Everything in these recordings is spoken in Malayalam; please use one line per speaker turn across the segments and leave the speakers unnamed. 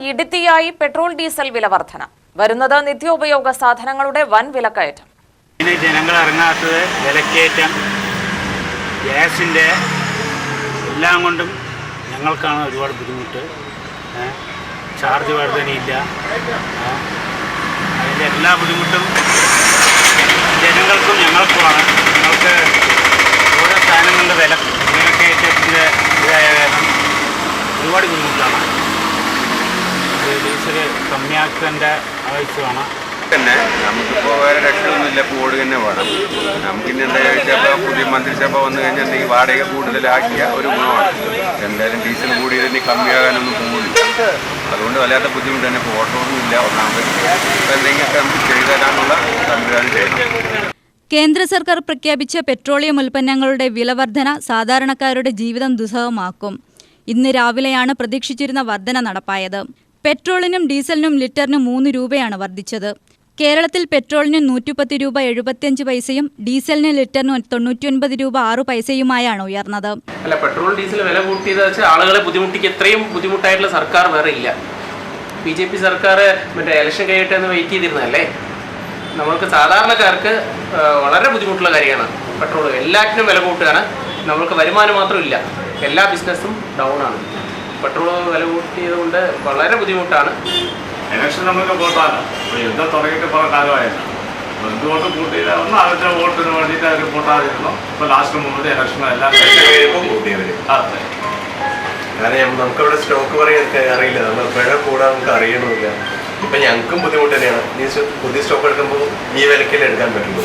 ഇടുത്തിയായി പെട്രോൾ ഡീസൽ വില വർധന വരുന്നത് നിത്യോപയോഗ സാധനങ്ങളുടെ വൻ വിലക്കയറ്റം.
ജനങ്ങൾ ഇറങ്ങാത്തത് വിലക്കയറ്റം, ഗ്യാസിൻ്റെ എല്ലാം കൊണ്ടും ഞങ്ങൾക്കാണ് ഒരുപാട് ബുദ്ധിമുട്ട്. ചാർജ് വർധനയില്ല, അതിൻ്റെ എല്ലാ ബുദ്ധിമുട്ടും ജനങ്ങൾക്കും ഞങ്ങൾക്കുമാണ്. ഞങ്ങൾക്ക് ഓരോ സാധനങ്ങളുടെ വിലക്കയറ്റത്തിൻ്റെ ഇതായ കാരണം ഒരുപാട് ബുദ്ധിമുട്ടാണ്. ഡീസൽ കമ്മിയാക്കേണ്ട ആവശ്യമാണ്.
തന്നെ നമുക്കിപ്പോൾ വേറെ രക്ഷയൊന്നുമില്ല, പോട് തന്നെ വേണം. നമുക്കിനി എന്താ ചോദിച്ചാൽ പുതിയ മന്ത്രിസഭ വന്നു കഴിഞ്ഞാൽ ഈ വാടക കൂടുതലാക്കിയ ഒരു ഗുണമാണ്. എന്തായാലും ഡീസൽ കൂടിയതിന് കമ്മിയാകാനൊന്നും പോകുന്നില്ല. അതുകൊണ്ട് വല്ലാത്ത ബുദ്ധിമുട്ട് തന്നെ. ഇപ്പോൾ ഓട്ടമൊന്നുമില്ല. ഒന്നാമത് ഇപ്പം എന്തെങ്കിലുമൊക്കെ നമുക്ക് ചെയ്തു തരാനുള്ള സംവിധാനം ചെയ്യണം.
കേന്ദ്ര സർക്കാർ പ്രഖ്യാപിച്ച പെട്രോളിയം ഉൽപ്പന്നങ്ങളുടെ വിലവർധന സാധാരണക്കാരുടെ ജീവിതം ദുസ്സഹമാക്കും. ഇന്ന് രാവിലെയാണ് പ്രതീക്ഷിച്ചിരുന്ന വർധന നടപ്പായത്. പെട്രോളിനും ഡീസലിനും ലിറ്ററിന് 3 രൂപയാണ് വർദ്ധിച്ചത്. കേരളത്തിൽ പെട്രോളിന് 110 രൂപ 75 പൈസയും ഡീസലിന് ലിറ്ററിന് 99 രൂപ 6 പൈസയുമായാണ് ഉയർന്നത്.
അല്ല, പെട്രോൾ ഡീസൽ വില കൂട്ടിയത് വെച്ചാൽ ആളുകളെ ബുദ്ധിമുട്ടിക്ക് എത്രയും ബുദ്ധിമുട്ടായിട്ടുള്ള സർക്കാർ വേറെ ഇല്ല. BJP സർക്കാർ മറ്റേ ഇലക്ഷൻ കഴിയട്ടെ എന്ന് വെയിറ്റ് ചെയ്തിരുന്നല്ലേ. നമ്മൾക്ക് സാധാരണക്കാർക്ക് വളരെ ബുദ്ധിമുട്ടുള്ള കാര്യമാണ് പെട്രോൾ. എല്ലാറ്റിനും വില കൂട്ടുകയാണ്. നമ്മൾക്ക് വരുമാനം മാത്രമില്ല, എല്ലാ ബിസിനസ്സും ഡൗൺ ആണ്. പെട്രോൾ വില കൂട്ടിയത് കൊണ്ട് വളരെ ബുദ്ധിമുട്ടാണ്.
ഇലക്ഷൻ നമുക്ക് വോട്ടാണ്. ഇപ്പോൾ യുദ്ധം തുടങ്ങിയിട്ട് കുറേ കാലമായിരുന്നു. എന്തുകൊണ്ട് കൂട്ടിയില്ല, ഒന്ന് അവരുടെ വോട്ടിന് വേണ്ടിയിട്ട് അവർ കൂട്ടാതിരുന്നു. ഇപ്പോൾ ലാസ്റ്റ് മുമ്പ് ഇലക്ഷനെല്ലാം
കൂട്ടിയവർ. കാരണം നമുക്കവിടെ സ്റ്റോക്ക് പറയാൻ അറിയില്ല, നമ്മൾ പിഴ കൂടാൻ നമുക്ക് അറിയണമില്ല. ഇപ്പം ഞങ്ങൾക്കും ബുദ്ധിമുട്ട് തന്നെയാണ്. ഈ പുതിയ സ്റ്റോക്ക് എടുക്കുമ്പോൾ ഈ വിലക്കല്ലേ എടുക്കാൻ പറ്റുള്ളൂ.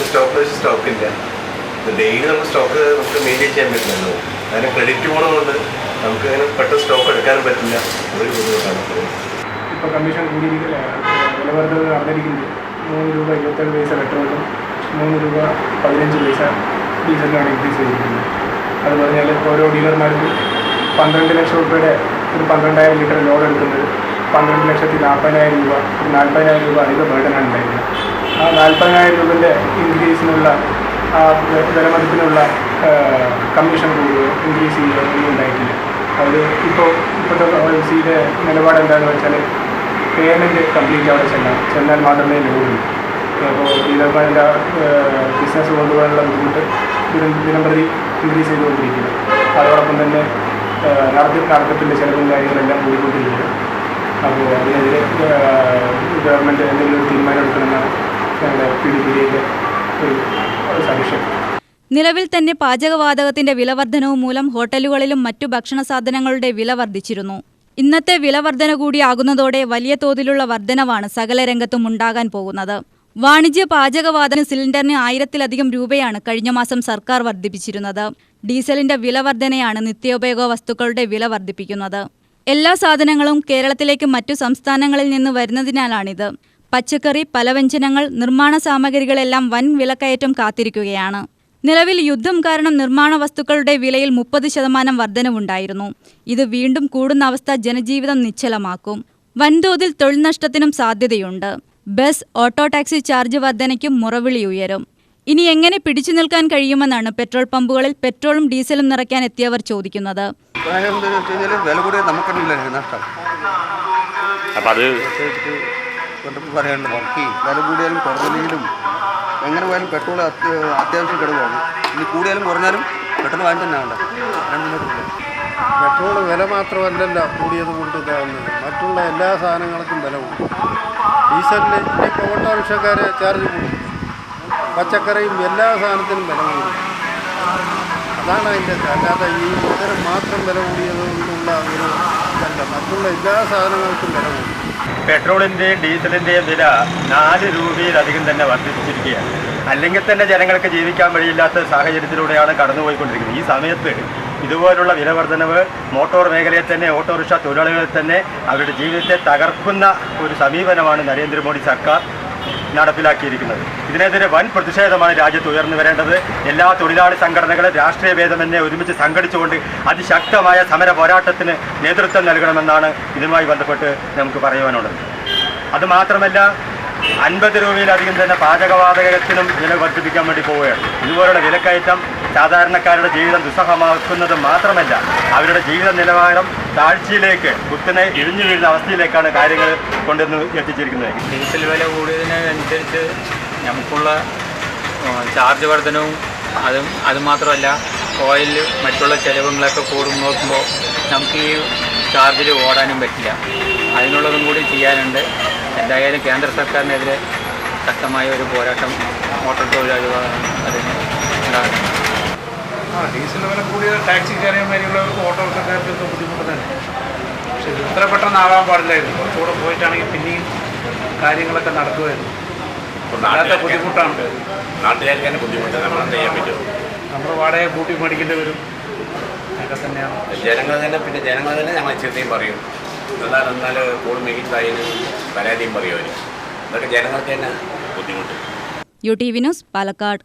സ്റ്റോക്ക് സ്റ്റോക്കില്ല. ഡെയിലി നമുക്ക് സ്റ്റോക്ക് നമുക്ക് മെയിൻറ്റെയിൻ ചെയ്യാൻ പറ്റില്ലല്ലോ. അതിന് ക്രെഡിറ്റ് പോകണമെന്നുണ്ട്. നമുക്ക് അങ്ങനെ പെട്ടെന്ന് സ്റ്റോക്ക് എടുക്കാനും പറ്റില്ല. ഒരു ബുദ്ധിമുട്ടാണ്.
ഇപ്പോൾ കമ്മീഷൻ കൂടിയിരിക്കില്ല. വിലവർദ്ധന നടന്നിരിക്കുന്നത് 3 രൂപ 27 പൈസ പെട്രോളിനും 3 രൂപ 15 പൈസ ഡീസലിനാണ് ഇൻക്രീസ് ചെയ്തിരിക്കുന്നത്. അത് പറഞ്ഞാൽ ഓരോ ഡീലർമാർക്കും 12 ലക്ഷം രൂപയുടെ ഒരു 12,000 ലിറ്റർ ലോഡ് എടുക്കുന്നത് 12,40,000 രൂപ, 40,000 രൂപ അധിക ബേർഡനാണ് ഉണ്ടായിരുന്നത്. ആ 40,000 രൂപൻ്റെ ഇൻക്രീസിനുള്ള ആ വിലമതിപ്പിനുള്ള കമ്മീഷൻ ഇൻക്രീസ് ചെയ്യുകയൊന്നും ഉണ്ടായിട്ടില്ല. അത് ഇപ്പോഴത്തെ OFCയുടെ നിലപാട് എന്താണെന്ന് വെച്ചാൽ പേയ്മെൻറ്റ് കംപ്ലീറ്റ് അവിടെ ചെന്നാൽ മാത്രമേ ലോഡുള്ളൂ. അപ്പോൾ ഡീലർമാരുടെ ബിസിനസ് കൊണ്ടുപോകാനുള്ള ബുദ്ധിമുട്ട് ദിനംപ്രതി ഇൻക്രീസ് ചെയ്തുകൊണ്ടിരിക്കുന്നു. അതോടൊപ്പം തന്നെ നടത്തിപ്പിൻ്റെ ചിലവും കാര്യങ്ങളെല്ലാം കൂടിക്കൊണ്ടിരിക്കുന്നു. അപ്പോൾ അതിനെതിരെ ഗവൺമെൻറ് എന്തെങ്കിലും ഒരു തീരുമാനം എടുക്കണമെന്നാണ് ഞങ്ങളുടെ PDPയുടെ ഒരു സജഷൻ.
നിലവിൽ തന്നെ പാചകവാതകത്തിന്റെ വിലവർധനവ് മൂലം ഹോട്ടലുകളിലും മറ്റു ഭക്ഷണ സാധനങ്ങളുടെ വില വർദ്ധിച്ചിരുന്നു. ഇന്നത്തെ വിലവർധന കൂടിയാകുന്നതോടെ വലിയ തോതിലുള്ള വർധനവാണ് സകല രംഗത്തും ഉണ്ടാകാൻ പോകുന്നത്. വാണിജ്യ പാചകവാതക സിലിണ്ടറിന് 1000-ലധികം രൂപയാണ് കഴിഞ്ഞ മാസം സർക്കാർ വർദ്ധിപ്പിച്ചിരുന്നത്. ഡീസലിന്റെ വിലവർധനയാണ് നിത്യോപയോഗ വസ്തുക്കളുടെ വില വർദ്ധിപ്പിക്കുന്നത്. എല്ലാ സാധനങ്ങളും കേരളത്തിലേക്ക് മറ്റു സംസ്ഥാനങ്ങളിൽ നിന്ന് വരുന്നതിനാലാണിത്. പച്ചക്കറി, പലവ്യഞ്ജനങ്ങൾ, നിർമ്മാണ സാമഗ്രികളെല്ലാം വൻ വിലക്കയറ്റം കാത്തിരിക്കുകയാണ്. നിലവിൽ യുദ്ധം കാരണം നിർമ്മാണ വസ്തുക്കളുടെ വിലയിൽ 30% വർധനവുണ്ടായിരുന്നു. ഇത് വീണ്ടും കൂടുന്ന അവസ്ഥ ജനജീവിതം നിശ്ചലമാക്കും. വൻതോതിൽ തൊഴിൽ നഷ്ടത്തിനും സാധ്യതയുണ്ട്. ബസ്, ഓട്ടോ ടാക്സി ചാർജ് വർധനയ്ക്കും മുറവിളി ഉയരും. ഇനി എങ്ങനെ പിടിച്ചു നിൽക്കാൻ കഴിയുമെന്നാണ് പെട്രോൾ പമ്പുകളിൽ പെട്രോളും ഡീസലും നിറയ്ക്കാൻ എത്തിയവർ ചോദിക്കുന്നത്.
വില കൂടിയ നമുക്കറിയില്ല നഷ്ടം.
അപ്പം അത്
പറയാനുണ്ട്. ബാക്കി വില കൂടിയാലും കുറഞ്ഞില്ലെങ്കിലും എങ്ങനെ പോയാലും പെട്രോൾ അത്യാവശ്യം കിടക്കുകയാണ്. ഇനി കൂടിയാലും കുറഞ്ഞാലും പെട്രോൾ വാങ്ങി തന്നെ വേണ്ട.
പെട്രോൾ വില മാത്രമല്ലല്ലോ കൂടിയത് കൊണ്ട് ഇതാവുന്നത്, മറ്റുള്ള എല്ലാ സാധനങ്ങൾക്കും വില കൂടും. ഡീസലിന് ഇപ്പോൾ ഓട്ടോറിക്ഷക്കാർ ചാർജ് കൂടും. പച്ചക്കറിയും എല്ലാ സാധനത്തിനും വില കൂടും. അതാണ് അതിൻ്റെ. അല്ലാതെ ഈ ഇത്തരം മാത്രം വില കൂടിയത് കൊണ്ടുള്ള ഒരു ഇതല്ല, മറ്റുള്ള എല്ലാ സാധനങ്ങൾക്കും വില കൂടും.
പെട്രോളിൻ്റെയും ഡീസലിൻ്റെയും വില 4 രൂപയിലധികം തന്നെ വർദ്ധിപ്പിച്ചിരിക്കുകയാണ്. അല്ലെങ്കിൽ തന്നെ ജനങ്ങൾക്ക് ജീവിക്കാൻ വഴിയില്ലാത്ത സാഹചര്യത്തിലൂടെയാണ് കടന്നുപോയിക്കൊണ്ടിരിക്കുന്നത്. ഈ സമയത്ത് ഇതുപോലുള്ള വിലവർദ്ധനവ് മോട്ടോർ മേഖലയെ തന്നെ, ഓട്ടോറിക്ഷ തൊഴിലാളികളെ തന്നെ അവരുടെ ജീവിതത്തെ തകർക്കുന്ന ഒരു സമീപനമാണ് നരേന്ദ്രമോദി സർക്കാർ നടപ്പിലാക്കിയിരിക്കുന്നത്. ഇതിനെതിരെ വൻ പ്രതിഷേധമാണ് രാജ്യത്ത് ഉയർന്നു വരേണ്ടത്. എല്ലാ തൊഴിലാളി സംഘടനകളും രാഷ്ട്രീയ ഭേദമന്യേ ഒരുമിച്ച് സംഘടിച്ചുകൊണ്ട് അതിശക്തമായ സമര പോരാട്ടത്തിന് നേതൃത്വം നൽകണമെന്നാണ് ഇതുമായി ബന്ധപ്പെട്ട് നമുക്ക് പറയുവാനുള്ളത്. അതുമാത്രമല്ല, 50 രൂപയിലധികം തന്നെ പാചകവാതകത്തിനും വില വർദ്ധിപ്പിക്കാൻ വേണ്ടി പോവുകയാണ്. ഇതുപോലുള്ള വിലക്കയറ്റം സാധാരണക്കാരുടെ ജീവിതം ദുസ്സഹമാക്കുന്നത് മാത്രമല്ല, അവരുടെ ജീവിത നിലവാരം താഴ്ചയിലേക്ക് കുത്തനെ ഇടിഞ്ഞു വീഴുന്ന അവസ്ഥയിലേക്കാണ് കാര്യങ്ങൾ കൊണ്ടുവന്ന് എത്തിച്ചിരിക്കുന്നത്.
ഡീസൽ വില കൂടിയതിനനുസരിച്ച് നമുക്കുള്ള ചാർജ് വർധനവും അതുമാത്രമല്ല ഓയിൽ മറ്റുള്ള ചിലവുകളൊക്കെ നോക്കുമ്പോൾ നമുക്ക് ഈ ചാർജിൽ ഓടാനും പറ്റില്ല. അതിനുള്ളതും കൂടി ചെയ്യാനുണ്ട്. എന്തായാലും കേന്ദ്ര സർക്കാരിനെതിരെ ശക്തമായ ഒരു പോരാട്ടം മോട്ടോർ തൊഴിലാളി അതിന് ഉണ്ടാകും.
ഡീസൽ വില കൂടിയ ടാക്സിക്കാരെയുള്ളവർക്ക് ഓട്ടോറിക്ഷക്കാർക്കൊക്കെ ബുദ്ധിമുട്ട് തന്നെ. പക്ഷേ ഇത് ഇത്ര പെട്ടെന്നാവാൻ പാടില്ലായിരുന്നു. കുറച്ചുകൂടെ പോയിട്ടാണെങ്കിൽ പിന്നെയും കാര്യങ്ങളൊക്കെ നടക്കുമായിരുന്നു. അല്ലാത്ത ബുദ്ധിമുട്ടാണ്.
നാട്ടുകാർക്ക് തന്നെ ബുദ്ധിമുട്ട്. നമ്മളെന്ത് ചെയ്യാൻ പറ്റുമോ?
നമ്മൾ വാടക കൂട്ടി മേടിക്കേണ്ടി വരും. അതൊക്കെ തന്നെയാണ്.
ജനങ്ങൾ തന്നെ ഞങ്ങൾ ചിന്തയും പറയും. എന്നാൽ കൂടുതൽ മികച്ചായതിന് പരാതിയും പറയും അവർ. അതൊക്കെ ജനങ്ങൾക്ക് തന്നെ ബുദ്ധിമുട്ട്.
UTV news Palakkad.